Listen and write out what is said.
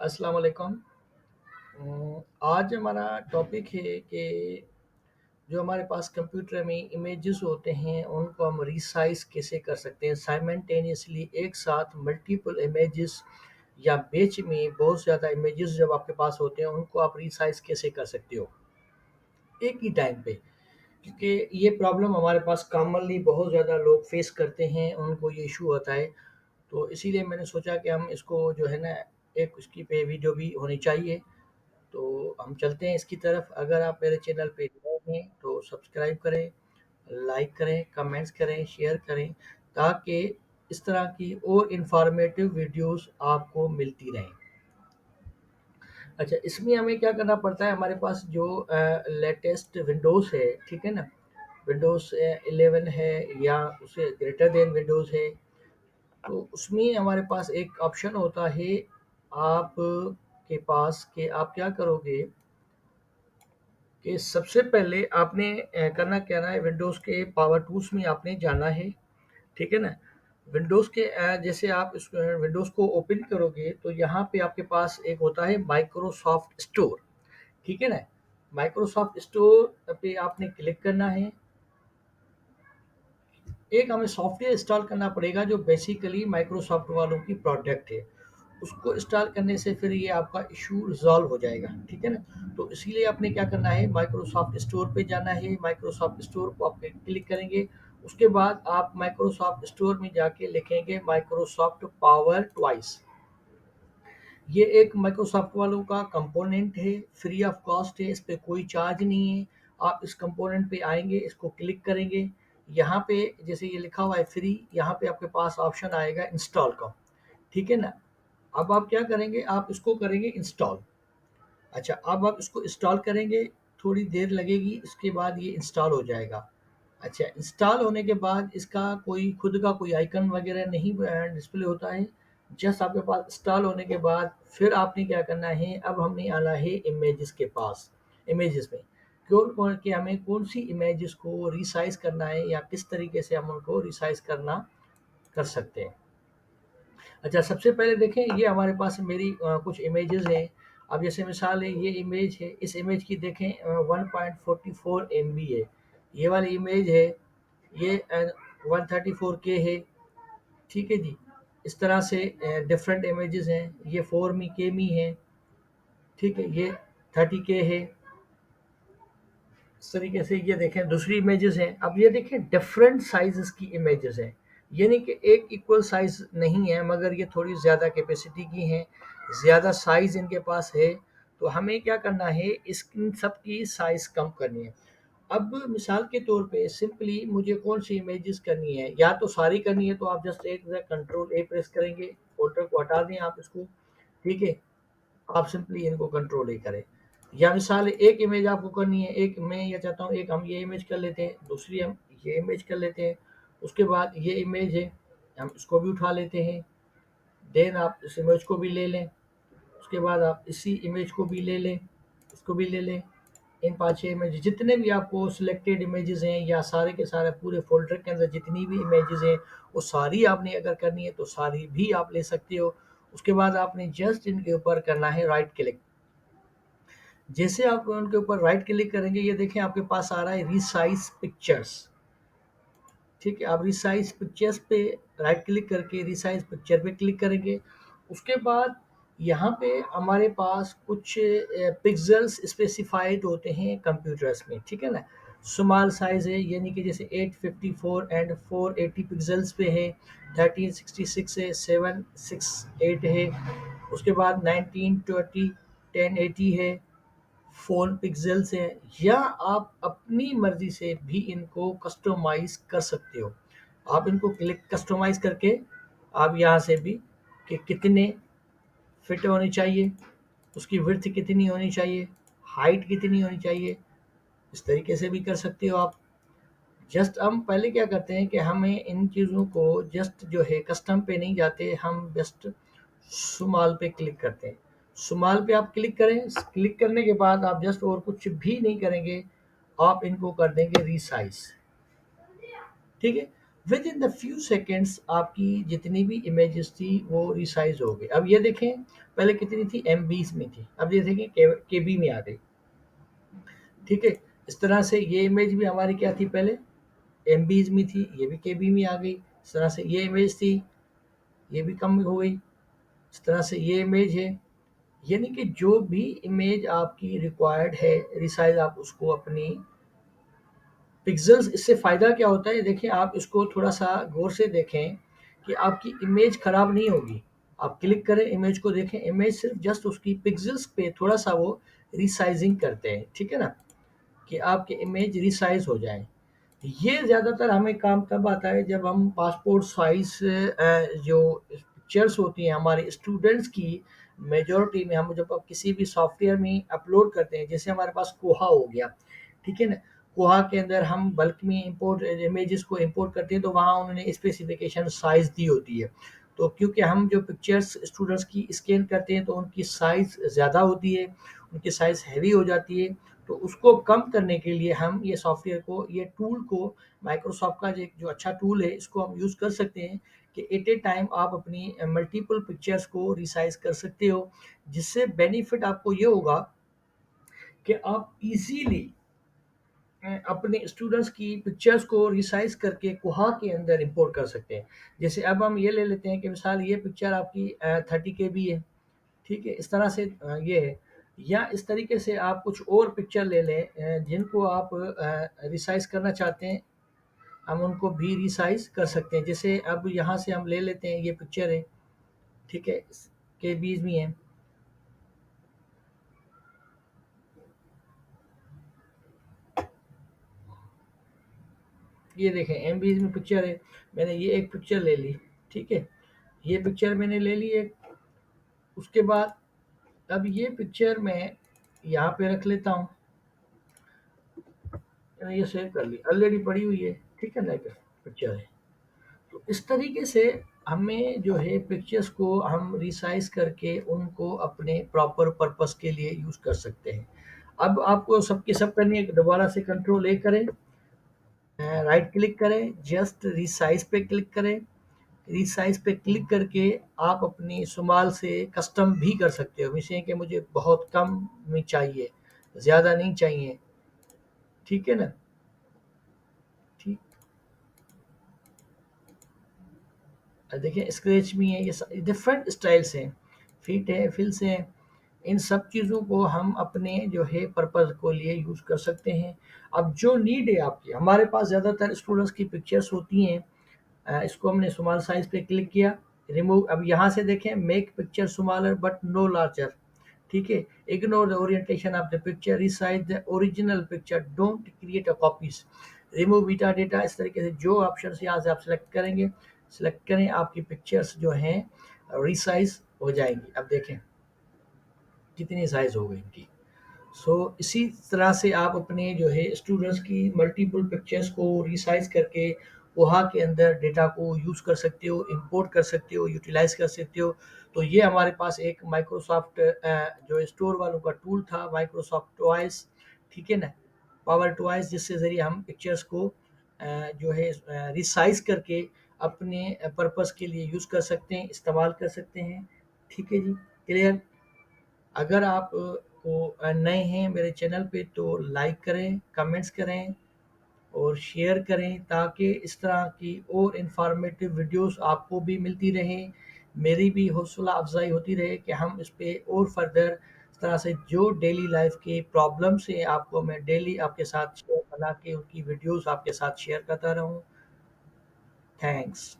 अस्सलाम वालेकुम। आज हमारा टॉपिक है कि जो हमारे पास कंप्यूटर में इमेजेस होते हैं उनको हम रिसाइज कैसे कर सकते हैं साइमल्टेनियसली एक साथ मल्टीपल इमेजेस या बैच में बहुत ज़्यादा इमेजेस जब आपके पास होते हैं उनको आप रिसाइज कैसे कर सकते हो एक ही टाइम पे। क्योंकि ये प्रॉब्लम हमारे पास कॉमनली बहुत ज़्यादा लोग फेस करते हैं, उनको ये इशू होता है। तो इसीलिए मैंने सोचा कि हम इसको जो है ना एक उसकी पे वीडियो भी होनी चाहिए। तो हम चलते हैं इसकी तरफ। अगर आप मेरे चैनल पे नए हैं तो सब्सक्राइब करें, लाइक करें, कमेंट्स करें, शेयर करें ताकि इस तरह की और इन्फॉर्मेटिव वीडियोस आपको मिलती रहें। अच्छा, इसमें हमें क्या करना पड़ता है, हमारे पास जो लेटेस्ट विंडोज़ है, ठीक है ना? विंडोज़ 11 है या उससे ग्रेटर देन विंडोज़ है, तो उसमें हमारे पास एक ऑप्शन होता है आप के पास कि आप क्या करोगे कि सबसे पहले आपने करना क्या है, विंडोज़ के पावर टूल्स में आपने जाना है, ठीक है ना? विंडोज़ के जैसे आप इस विंडोज़ को ओपन करोगे तो यहाँ पे आपके पास एक होता है माइक्रोसॉफ्ट स्टोर, ठीक है ना? माइक्रोसॉफ्ट स्टोर पे आपने क्लिक करना है। एक हमें सॉफ्टवेयर इंस्टॉल करना पड़ेगा जो बेसिकली माइक्रोसॉफ्ट वालों की प्रोडक्ट है। उसको इंस्टॉल करने से फिर ये आपका इशू रिजॉल्व हो जाएगा, ठीक है ना? तो इसीलिए आपने क्या करना है, माइक्रोसॉफ्ट स्टोर पे जाना है। माइक्रोसॉफ्ट स्टोर को आप क्लिक करेंगे। उसके बाद आप माइक्रोसॉफ्ट स्टोर में जाके लिखेंगे माइक्रोसॉफ्ट पावर ट्वाइस। ये एक माइक्रोसॉफ्ट वालों का कंपोनेंट है, फ्री ऑफ कॉस्ट है, इस पे कोई चार्ज नहीं है। आप इस कंपोनेंट पे आएंगे, इसको क्लिक करेंगे। यहाँ पे जैसे ये लिखा हुआ है फ्री, यहाँ पे आपके पास ऑप्शन आएगा इंस्टॉल का, ठीक है ना? अब आप क्या करेंगे, आप इसको करेंगे इंस्टॉल। अच्छा, अब आप इसको इंस्टॉल करेंगे, थोड़ी देर लगेगी, इसके बाद ये इंस्टॉल हो जाएगा। अच्छा, इंस्टॉल होने के बाद इसका कोई खुद का कोई आइकन वगैरह नहीं डिस्प्ले होता है। जस्ट आपके पास इंस्टॉल होने के बाद फिर आपने क्या करना है, अब हमने आना है इमेजेस के पास। इमेजेस में कौन कौन कि हमें कौन सी इमेजेस को रिसाइज करना है या किस तरीके से हम उनको रिसाइज करना कर सकते हैं। अच्छा, सबसे पहले देखें, ये हमारे पास मेरी कुछ इमेजेस हैं। अब जैसे मिसाल है, ये इमेज है, इस इमेज की देखें 1.44 MB है। ये वाली इमेज है, ये 134K है, ठीक है जी। इस तरह से डिफरेंट इमेजेस हैं। ये 4 मी है, ठीक है, ये 30K है। इस तरीके से ये देखें दूसरी इमेजेस हैं। अब ये देखें डिफरेंट साइजेस की इमेजेस हैं। ये नहीं कि एक इक्वल साइज नहीं है, मगर ये थोड़ी ज़्यादा कैपेसिटी की हैं, ज़्यादा साइज इनके पास है। तो हमें क्या करना है, इस इन सब की साइज कम करनी है। अब मिसाल के तौर पे सिंपली मुझे कौन सी इमेजेस करनी है, या तो सारी करनी है तो आप जस्ट एक कंट्रोल ए प्रेस करेंगे, फोल्डर को हटा दें आप इसको, ठीक है? आप सिंपली इनको कंट्रोल ही करें। या मिसाल एक इमेज आपको करनी है, एक मैं ये चाहता हूँ, एक हम ये इमेज कर लेते हैं, दूसरी हम ये इमेज कर लेते हैं। उसके बाद ये इमेज है, हम इसको भी उठा लेते हैं। देन आप इस इमेज को भी ले लें। उसके बाद आप इसी इमेज को भी ले लें, इसको भी ले लें। इन 5-6 इमेज जितने भी आपको सिलेक्टेड इमेजेस हैं या सारे के सारे पूरे फ़ोल्डर के अंदर जितनी भी इमेजेस हैं, वो सारी आपने अगर करनी है तो सारी भी आप ले सकते हो। उसके बाद आपने जस्ट इनके ऊपर करना है राइट क्लिक। जैसे आप उनके ऊपर राइट क्लिक करेंगे, ये देखें आपके पास आ रहा है रिसाइज पिक्चर्स, ठीक है? आप रिसाइज पिक्चर्स पे राइट क्लिक करके रिसाइज पिक्चर पे क्लिक करेंगे। उसके बाद यहाँ पे हमारे पास कुछ पिक्सेल्स स्पेसिफाइड होते हैं कंप्यूटर्स में, ठीक है ना? स्मॉल साइज है, यानी कि जैसे 854 एंड 480 पिक्सेल्स पे है, 1366 है, 768 है। उसके बाद 1920 1080 है, फ़ोन पिक्सेल्स हैं। या आप अपनी मर्ज़ी से भी इनको कस्टमाइज़ कर सकते हो। आप इनको क्लिक कस्टमाइज़ करके आप यहाँ से भी कि कितने फिट होने चाहिए, उसकी विड्थ कितनी होनी चाहिए, हाइट कितनी होनी चाहिए, इस तरीके से भी कर सकते हो आप। जस्ट हम पहले क्या करते हैं कि हमें इन चीज़ों को जस्ट जो है कस्टम पे नहीं जाते, हम जस्ट शुमाल पे क्लिक करते हैं। शुमाल पे आप क्लिक करें, क्लिक करने के बाद आप जस्ट और कुछ भी नहीं करेंगे, आप इनको कर देंगे रिसाइज, ठीक है? With in the few seconds आपकी जितनी भी इमेजेस थी वो रिसाइज हो गई। अब ये देखें, पहले कितनी थी, एमबीज में थी, अब ये देखें केबी में आ गई। ठीक है, इस तरह से ये इमेज भी हमारी क्या थी, पहले एमबीज में थी, ये भी केबी में आ गई। इस तरह से ये इमेज थी, ये भी कम हो गई। इस तरह से ये इमेज है। यानी कि जो भी इमेज आपकी रिक्वायर्ड है रिसाइज, आप उसको अपनी पिक्सेल्स, इससे फ़ायदा क्या होता है, देखिए आप इसको थोड़ा सा गौर से देखें कि आपकी इमेज ख़राब नहीं होगी। आप क्लिक करें, इमेज को देखें, इमेज सिर्फ जस्ट उसकी पिक्सेल्स पे थोड़ा सा वो रिसाइजिंग करते हैं, ठीक है ना, कि आपकी इमेज रिसाइज हो जाए। ये ज़्यादातर हमें काम तब आता है जब हम पासपोर्ट साइज जो पिक्चर्स होती हैं हमारे स्टूडेंट्स की, मेजॉरिटी में हम जब आप किसी भी सॉफ्टवेयर में अपलोड करते हैं, जैसे हमारे पास कोहा हो गया, ठीक है ना, कोहा के अंदर हम बल्क में इंपोर्ट इमेजेस को इंपोर्ट करते हैं तो वहाँ उन्होंने स्पेसिफिकेशन साइज़ दी होती है। तो क्योंकि हम जो पिक्चर्स स्टूडेंट्स की स्कैन करते हैं तो उनकी साइज़ ज़्यादा होती है, उनकी साइज़ हैवी हो जाती है। तो उसको कम करने के लिए हम ये सॉफ्टवेयर को, ये टूल को, माइक्रोसॉफ्ट का जो अच्छा टूल है, इसको हम यूज़ कर सकते हैं कि एट ए टाइम आप अपनी मल्टीपल पिक्चर्स को रिसाइज कर सकते हो। जिससे बेनिफिट आपको ये होगा कि आप इजीली अपने स्टूडेंट्स की पिक्चर्स को रिसाइज करके कोहा के अंदर इंपोर्ट कर सकते हैं। जैसे अब हम ये ले लेते हैं कि मिसाल ये पिक्चर आपकी 30 KB है, ठीक है, इस तरह से ये है। या इस तरीके से आप कुछ और पिक्चर ले लें जिनको आप रिसाइज करना चाहते हैं, हम उनको भी रिसाइज कर सकते हैं। जैसे अब यहाँ से हम ले लेते हैं, ये पिक्चर है, ठीक है, के बीच में है, ये देखें एम बीज में पिक्चर है। मैंने ये एक पिक्चर ले ली, ठीक है, ये पिक्चर मैंने ले ली एक। उसके बाद अब ये पिक्चर मैं यहाँ पे रख लेता हूँ, मैंने ये सेव कर ली, ऑलरेडी पड़ी हुई है, ठीक है ना, पिक्चर है। तो इस तरीके से हमें जो है पिक्चर्स को हम रिसाइज करके उनको अपने प्रॉपर पर्पस के लिए यूज़ कर सकते हैं। अब आपको सबके सब करनी है, दोबारा से कंट्रोल A करें, राइट क्लिक करें, जस्ट रिसाइज पे क्लिक करें। रिसाइज पे क्लिक करके आप अपनी शुमाल से कस्टम भी कर सकते हो, मिशन कि मुझे बहुत कम में चाहिए, ज़्यादा नहीं चाहिए, ठीक है ना, ठीक। देखिए स्क्रैच भी है, ये डिफरेंट स्टाइल्स हैं, फिट है, फिल्स हैं। इन सब चीज़ों को हम अपने जो है पर्पज़ को लिए यूज़ कर सकते हैं। अब जो नीड है आपकी, हमारे पास ज़्यादातर स्टूडेंट्स की पिक्चर्स होती हैं। इसको हमने स्मॉल साइज़ पे क्लिक किया, रिमूव। अब यहाँ से देखें, make picture smaller but no larger, ठीक है, ignore the orientation of the picture, resize the original picture, don't create a copies, remove beta data. इस तरीके से जो ऑप्शन यहाँ से आप सेलेक्ट करेंगे, सेलेक्ट करें, आपकी पिक्चर्स जो हैं रिसाइज हो जाएंगी। अब देखें कितनी साइज हो गई इनकी। सो इसी तरह से आप अपने जो है स्टूडेंट्स की मल्टीपल पिक्चर्स को रिसाइज करके वहाँ के अंदर डेटा को यूज़ कर सकते हो, इंपोर्ट कर सकते हो, यूटिलाइज कर सकते हो। तो ये हमारे पास एक माइक्रोसॉफ्ट जो स्टोर वालों का टूल था, माइक्रोसॉफ्ट टॉयस, ठीक है ना, पावर टॉयस, जिससे ज़रिए हम पिक्चर्स को जो है रिसाइज करके अपने पर्पस के लिए यूज़ कर सकते हैं, इस्तेमाल कर सकते हैं। ठीक है जी, क्लियर। अगर आप को नए हैं मेरे चैनल पे तो लाइक करें, कमेंट्स करें और शेयर करें, ताकि इस तरह की और इन्फॉर्मेटिव वीडियोस आपको भी मिलती रहें, मेरी भी हौसला अफजाई होती रहे कि हम इस पे और फर्दर इस तरह से जो डेली लाइफ के प्रॉब्लम्स हैं आपको मैं डेली आपके साथ शेयर बना के उनकी वीडियोस आपके साथ शेयर करता रहूं। थैंक्स।